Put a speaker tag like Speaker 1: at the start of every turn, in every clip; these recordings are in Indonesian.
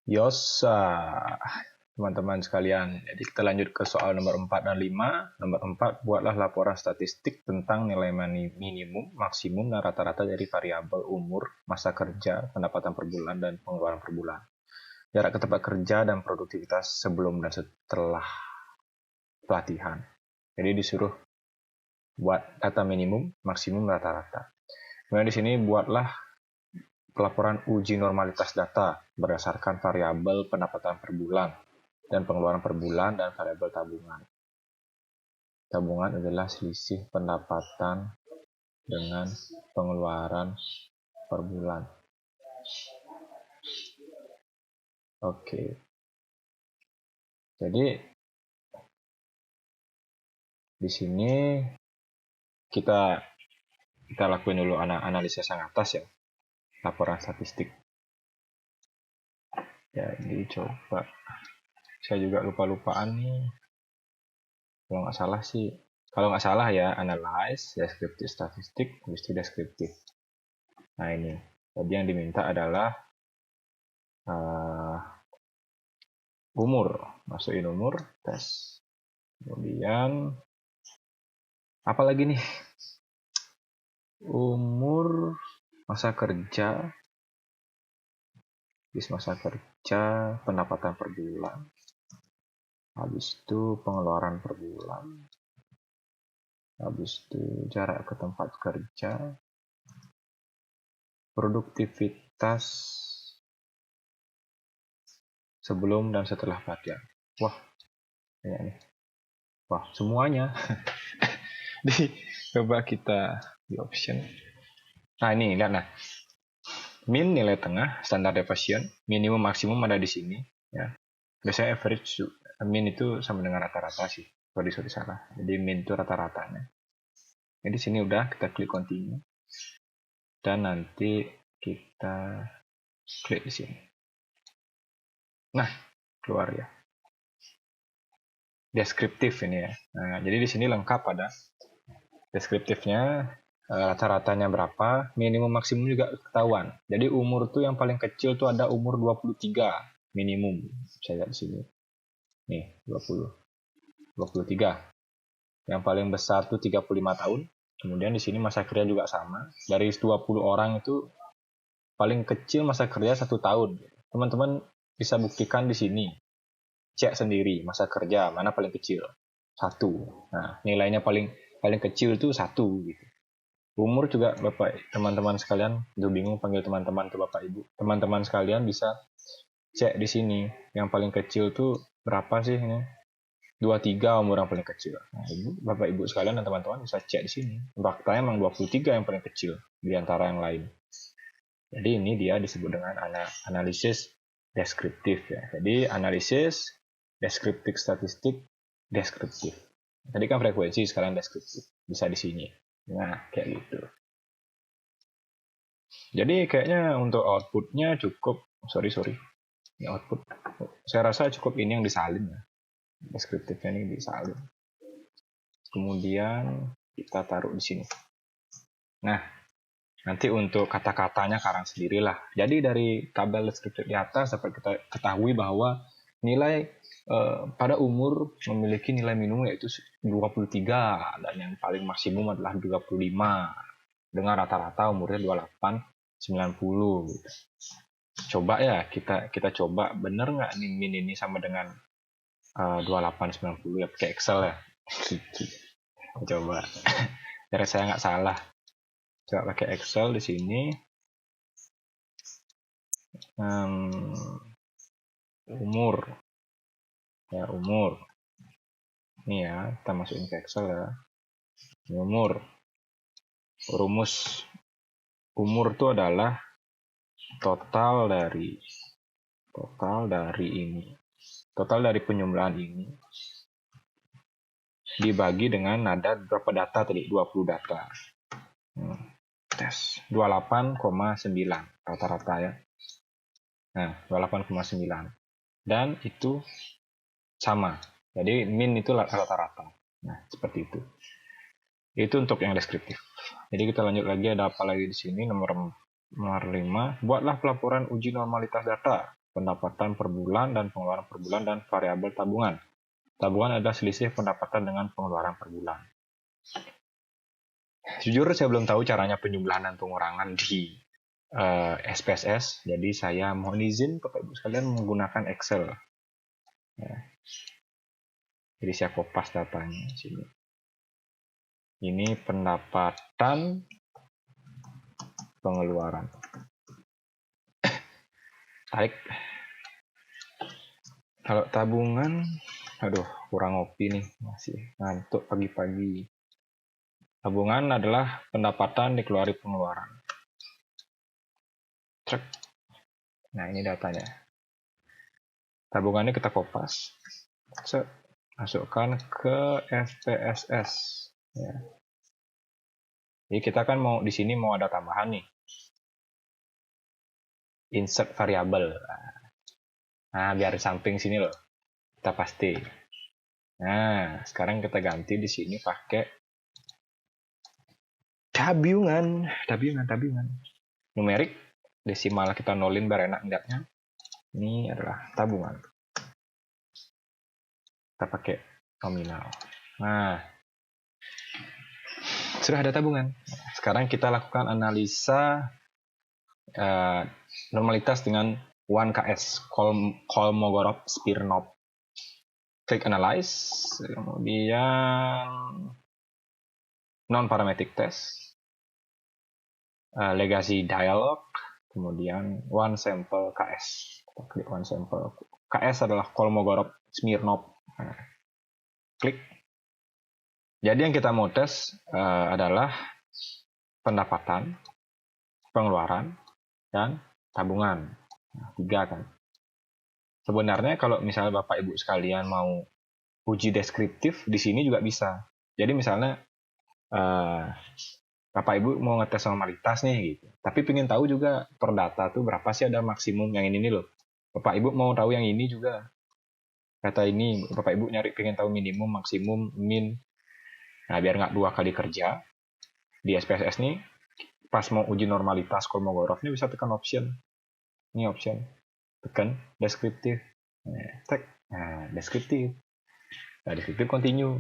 Speaker 1: Yosa, teman-teman sekalian. Jadi kita lanjut ke soal nomor 4 dan 5. Nomor 4, buatlah laporan statistik tentang nilai minimum, maksimum, dan rata-rata dari variabel umur, masa kerja, pendapatan per bulan, dan pengeluaran per bulan. Jarak ke tempat kerja dan produktivitas sebelum dan setelah pelatihan. Jadi disuruh buat data minimum, maksimum, rata-rata. Kemudian di sini buatlah pelaporan uji normalitas data berdasarkan variabel pendapatan per bulan dan pengeluaran per bulan dan variabel tabungan. Tabungan adalah selisih pendapatan dengan pengeluaran per bulan. Oke. Jadi di sini kita lakuin dulu analisis yang atas ya. Laporan statistik. Jadi coba, saya juga lupa-lupaan nih. Kalau nggak salah ya, analyze, descriptive statistik, habis itu descriptive. Nah ini, jadi yang diminta adalah umur, masukin umur, tes. Kemudian apa lagi nih? Umur, masa kerja, masa kerja, pendapatan per bulan, habis itu pengeluaran per bulan, habis itu jarak ke tempat kerja, produktivitas sebelum dan setelah pelatihan. Wah, banyak nih. Wah, semuanya. Coba kita di option. Nah ini, lihat nah. Min nilai tengah, standar deviation, minimum maksimum ada di sini. Ya. Biasanya average, min itu sama dengan rata-rata sih. Sorry salah. Jadi min itu rata-ratanya. Jadi sini udah, kita klik continue. Dan nanti kita klik di sini. Nah, keluar ya. Deskriptif ini ya. Nah, jadi di sini lengkap ada deskriptifnya, rata-ratanya berapa, minimum maksimum juga ketahuan. Jadi umur tuh yang paling kecil tuh ada umur 23 minimum. Saya lihat di sini. Nih, 23. Yang paling besar tuh 35 tahun. Kemudian di sini masa kerja juga sama. Dari 20 orang itu paling kecil masa kerja 1 tahun. Teman-teman bisa buktikan di sini. Cek sendiri masa kerja mana paling kecil. 1. Nah, nilainya paling kecil itu 1 gitu. Umur juga Bapak, teman-teman sekalian, udah bingung panggil teman-teman ke Bapak Ibu. Teman-teman sekalian bisa cek di sini. Yang paling kecil tuh berapa sih ini? 23 umur yang paling kecil. Nah, Bapak Ibu sekalian dan teman-teman bisa cek di sini. Faktanya memang 23 yang paling kecil di antara yang lain. Jadi ini dia disebut dengan analisis deskriptif ya. Jadi analisis deskriptif statistik deskriptif. Tadi kan frekuensi, sekarang deskriptif. Bisa di sini. Nah, kayak gitu. Jadi kayaknya untuk outputnya cukup, sorry. Ini output. Saya rasa cukup ini yang disalin ya. Deskriptifnya ini disalin. Kemudian kita taruh di sini. Nah, nanti untuk kata-katanya karang sendirilah. Jadi dari tabel deskriptif di atas dapat kita ketahui bahwa nilai pada umur memiliki nilai minimum yaitu 23 dan yang paling maksimum adalah 25 dengan rata-rata umurnya 28-90 gitu. Coba ya kita coba bener nggak nih min ini sama dengan 28-90 ya pakai Excel ya. Coba biar saya nggak salah. Coba pakai Excel di sini. Umur. Ini ya, kita masukin ke Excel ya. Umur. Rumus umur itu adalah total dari penjumlahan ini dibagi dengan ada berapa data tadi? 20 data. Tes 28,9 rata-rata ya. Nah, 28,9. Dan itu sama. Jadi min itu rata-rata. Nah, seperti itu. Itu untuk yang deskriptif. Jadi kita lanjut lagi, ada apa lagi di sini? Nomor 5, buatlah pelaporan uji normalitas data pendapatan per bulan dan pengeluaran per bulan, dan variabel tabungan. Tabungan adalah selisih pendapatan dengan pengeluaran per bulan. Jujur saya belum tahu caranya penjumlahan dan pengurangan di SPSS, jadi saya mohon izin Bapak Ibu sekalian menggunakan Excel. Ya. Jadi saya kopas datanya sini. Ini pendapatan, pengeluaran. Tarik. Kalau tabungan, aduh kurang ngopi nih, masih ngantuk pagi-pagi. Tabungan adalah pendapatan dikeluari pengeluaran. Cek. Nah ini datanya. Tabungannya kita kopas. Cek. Masukkan ke SPSS. Ya. Jadi kita kan mau di sini mau ada tambahan nih. Insert variabel. Nah, biar di samping sini loh. Kita pasti. Nah, sekarang kita ganti di sini pakai tabungan. Numerik, desimal kita nolin biar enak lihatnya. Ini adalah tabungan. Kita pakai nominal. Nah, sudah ada tabungan. Sekarang kita lakukan analisa normalitas dengan 1KS, Kolmogorov-Smirnov. Klik analyze, kemudian non-parametric test, legacy dialog, kemudian one sample KS. Kita klik one sample. KS adalah Kolmogorov-Smirnov. Klik. Jadi yang kita mau tes adalah pendapatan, pengeluaran, dan tabungan. Nah, 3 kan. Sebenarnya kalau misalnya Bapak Ibu sekalian mau uji deskriptif, di sini juga bisa. Jadi misalnya Bapak Ibu mau ngetes normalitas nih gitu. Tapi pengen tahu juga per data tuh berapa sih ada maksimum yang ini loh. Bapak Ibu mau tahu yang ini juga. Kata ini Bapak Ibu pengen tahu minimum, maksimum, min. Nah, biar nggak 2 kali kerja di SPSS nih, pas mau uji normalitas Kolmogorov ini bisa tekan option. Ini option. Tekan deskriptif. Nah, deskriptif. Nah, deskriptif continue.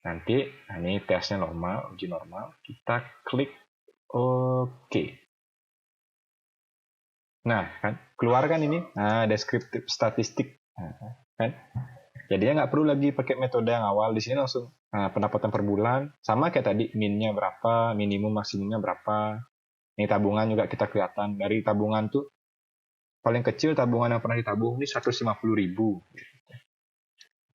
Speaker 1: Nanti, ini tesnya normal, uji normal. Kita klik OK. Nah, kan keluar kan ini. Nah, deskriptif statistik. Nah, kan? Jadinya nggak perlu lagi pakai metode yang awal. Di sini langsung pendapatan per bulan. Sama kayak tadi, minnya berapa, minimum maksimumnya berapa. Ini tabungan juga kita kelihatan. Dari tabungan tuh, paling kecil tabungan yang pernah ditabung ini 150.000.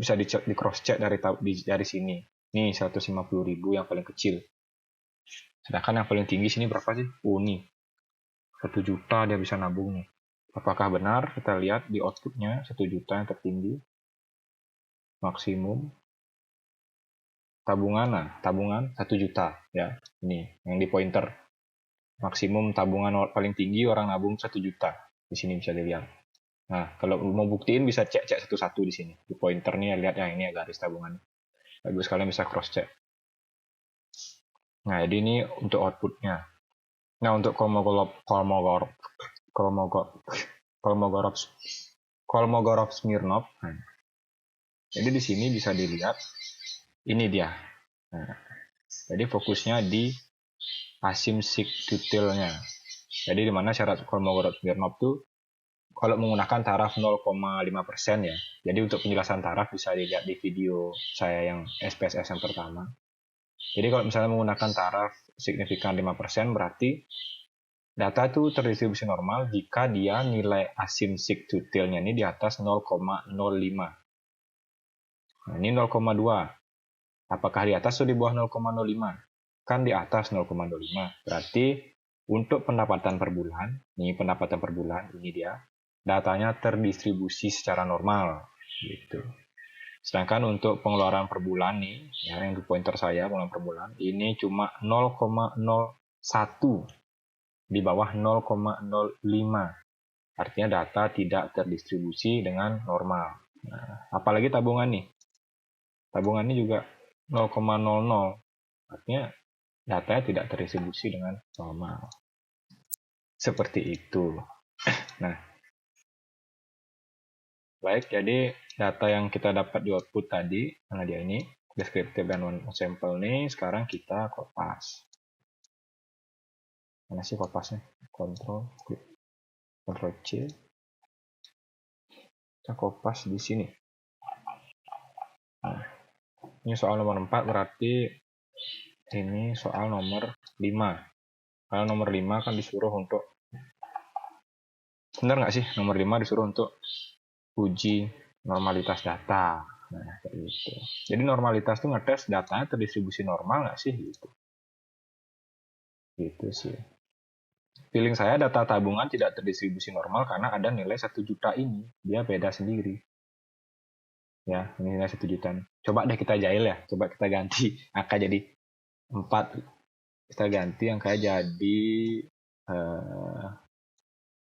Speaker 1: Bisa di cross check dari sini. Ini 150.000 yang paling kecil. Sedangkan yang paling tinggi sini berapa sih? Nih 1 juta dia bisa nabung nih. Apakah benar? Kita lihat di outputnya 1 juta yang tertinggi. Maksimum. Tabungan 1 juta ya. Ini yang di pointer. Maksimum tabungan paling tinggi orang nabung 1 juta. Di sini bisa dilihat. Nah, kalau mau buktiin bisa cek satu-satu di sini. Di pointer nih lihat yang ini garis tabungan. Bagus, kalian bisa cross check. Nah, jadi ini untuk outputnya. Nah, untuk Kolmogorov-Smirnov. Nah, jadi di sini bisa dilihat ini dia. Nah, jadi fokusnya di asymptotic detailnya. Jadi di mana syarat Kolmogorov-Smirnov tuh kalau menggunakan taraf 0,5% ya. Jadi untuk penjelasan taraf bisa dilihat di video saya yang SPSS yang pertama. Jadi kalau misalnya menggunakan taraf signifikan 5% berarti data itu terdistribusi normal jika dia nilai asymptotic detailnya ini di atas 0,05. Nah, ini 0,2. Apakah di atas atau di bawah 0,05? Kan di atas 0,05. Berarti untuk pendapatan per bulan, ini pendapatan per bulan, ini dia, datanya terdistribusi secara normal. Gitu. Sedangkan untuk pengeluaran per bulan nih, ya, yang di pointer saya, pengeluaran per bulan, ini cuma 0,01. Di bawah 0,05. Artinya data tidak terdistribusi dengan normal. Nah, apalagi tabungan nih. Tabungan ini juga 0,00. Artinya datanya tidak terdistribusi dengan normal. Seperti itu. Nah, Baik, jadi data yang kita dapat di output tadi, mana dia ini, descriptive dan one sample nih, sekarang kita kopas. Mana sih kopasnya? Ctrl C. Kita kopas di sini. Nah, ini soal nomor 4 berarti ini soal nomor 5. Kalau nomor 5 kan disuruh untuk, benar nggak sih? Nomor 5 disuruh untuk uji normalitas data. Nah, kayak gitu. Jadi normalitas itu ngetes datanya terdistribusi normal nggak sih? Gitu sih. Feeling saya data tabungan tidak terdistribusi normal karena ada nilai 1 juta ini. Dia beda sendiri. Ya, ini nilai 1 juta. Coba deh kita jahil ya. Coba kita ganti angka jadi 4. Kita ganti angka jadi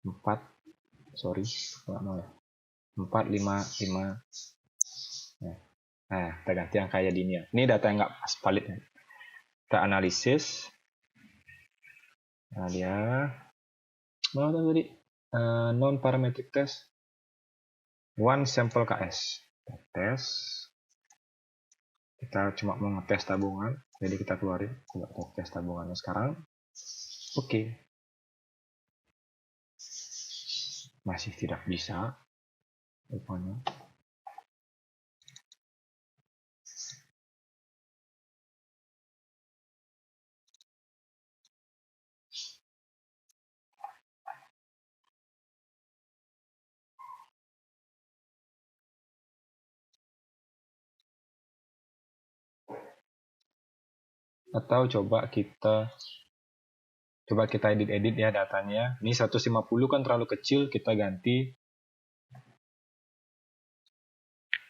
Speaker 1: 4. Sorry, nggak mau ya. 4, 5, 5. Nah, kita ganti angka jadi ini ya. Ini data yang nggak pas valid. Kita analisis. Nah, dia mau tadi non parametric test one sample KS. Tes. Kita cuma mau ngetes tabungan, jadi kita keluarin. Coba tes tabungannya sekarang. Oke. Masih tidak bisa. Rupanya. Atau coba kita edit ya datanya. Ini 150 kan terlalu kecil, kita ganti.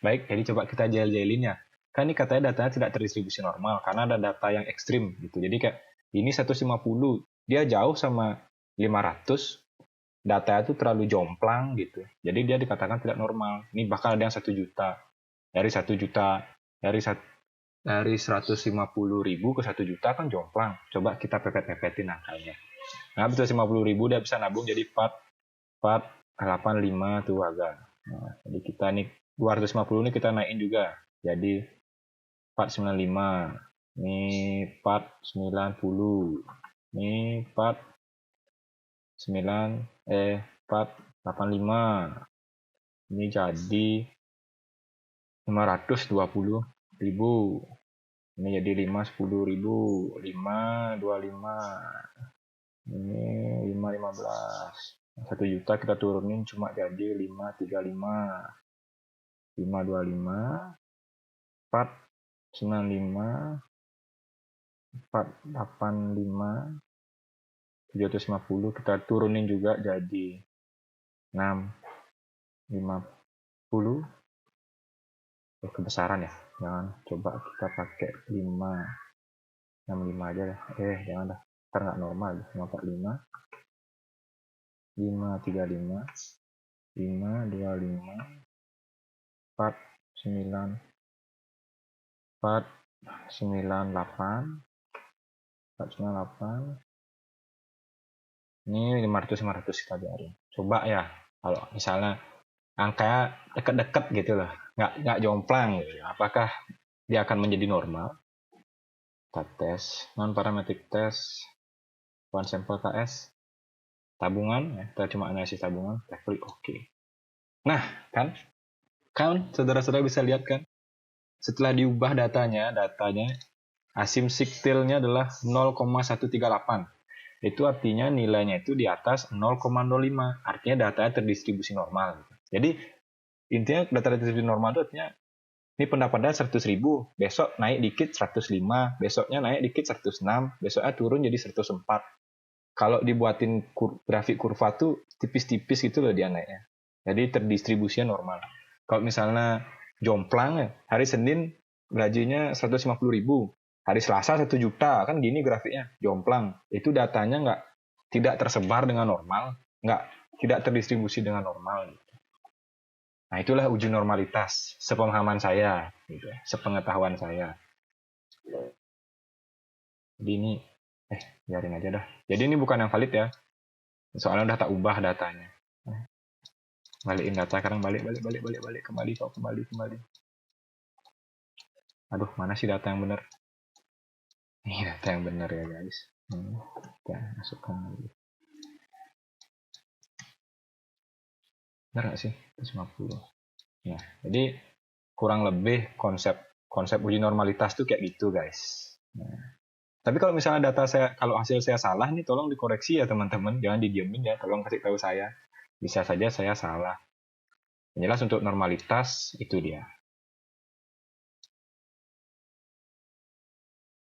Speaker 1: Baik, jadi coba kita jail-jailin ya. Kan ini katanya datanya tidak terdistribusi normal karena ada data yang ekstrim gitu. Jadi kayak ini 150, dia jauh sama 500, data itu terlalu jomplang gitu. Jadi dia dikatakan tidak normal. Ini bahkan ada yang 1 juta. Dari 1 juta, dari 150.000 ke 1 juta kan jomplang. Coba kita pepet-pepetin angkanya. Nah, 150.000 dia bisa nabung jadi 485 tuh agak. Nah, jadi kita nih 250 ini kita naikin juga. Jadi 495. Ini 490. Ini 485. Ini jadi 520.000. Ini jadi 510.000. 525. Ini 515. 1 juta kita turunin cuma jadi 535. 525. 495. 485. 750 kita turunin juga jadi 650. Kebesaran ya, jangan, coba kita pakai 565 aja deh. Jangan dah, ntar nggak normal. 545, 535, 525, 498, 498. Ini 500 kita biarin. Coba ya, kalau misalnya angkanya deket-deket gitu loh, nggak jomplang gitu. Apakah dia akan menjadi normal? Kita tes non parametric test one sample KS tabungan ya, kita cuma analisis tabungan, kita klik oke. Nah, kan saudara-saudara bisa lihat kan, setelah diubah datanya asymptoticalnya adalah 0,138. Itu artinya nilainya itu di atas 0,05. Artinya datanya terdistribusi normal. Jadi intinya data terdistribusi normal itu artinya ini pendapatnya 100.000, besok naik dikit 105, besoknya naik dikit 106, besoknya turun jadi 104. Kalau dibuatin grafik kurva tuh tipis-tipis gitu loh dia naiknya. Jadi terdistribusinya normal. Kalau misalnya jomplang, hari Senin gajinya 150.000, hari Selasa 1 juta, kan gini grafiknya, jomplang. Itu datanya tidak tersebar dengan normal, tidak terdistribusi dengan normal. Nah, itulah uji normalitas, sepemahaman saya, gitu, sepengetahuan saya. Jadi ini, biarin aja dah. Jadi ini bukan yang valid ya, soalnya udah tak ubah datanya. Balikin data sekarang, balik kembali kok, kembali. Aduh, mana sih data yang benar? Ini data yang benar ya guys. Kita masukkan lagi. Benar nggak sih? 150. Nah, jadi kurang lebih konsep uji normalitas tuh kayak gitu guys. Nah, tapi kalau misalnya kalau hasil saya salah nih, tolong dikoreksi ya teman-teman, jangan didiemin ya, tolong kasih tahu saya. Bisa saja saya salah. Yang jelas untuk normalitas itu dia.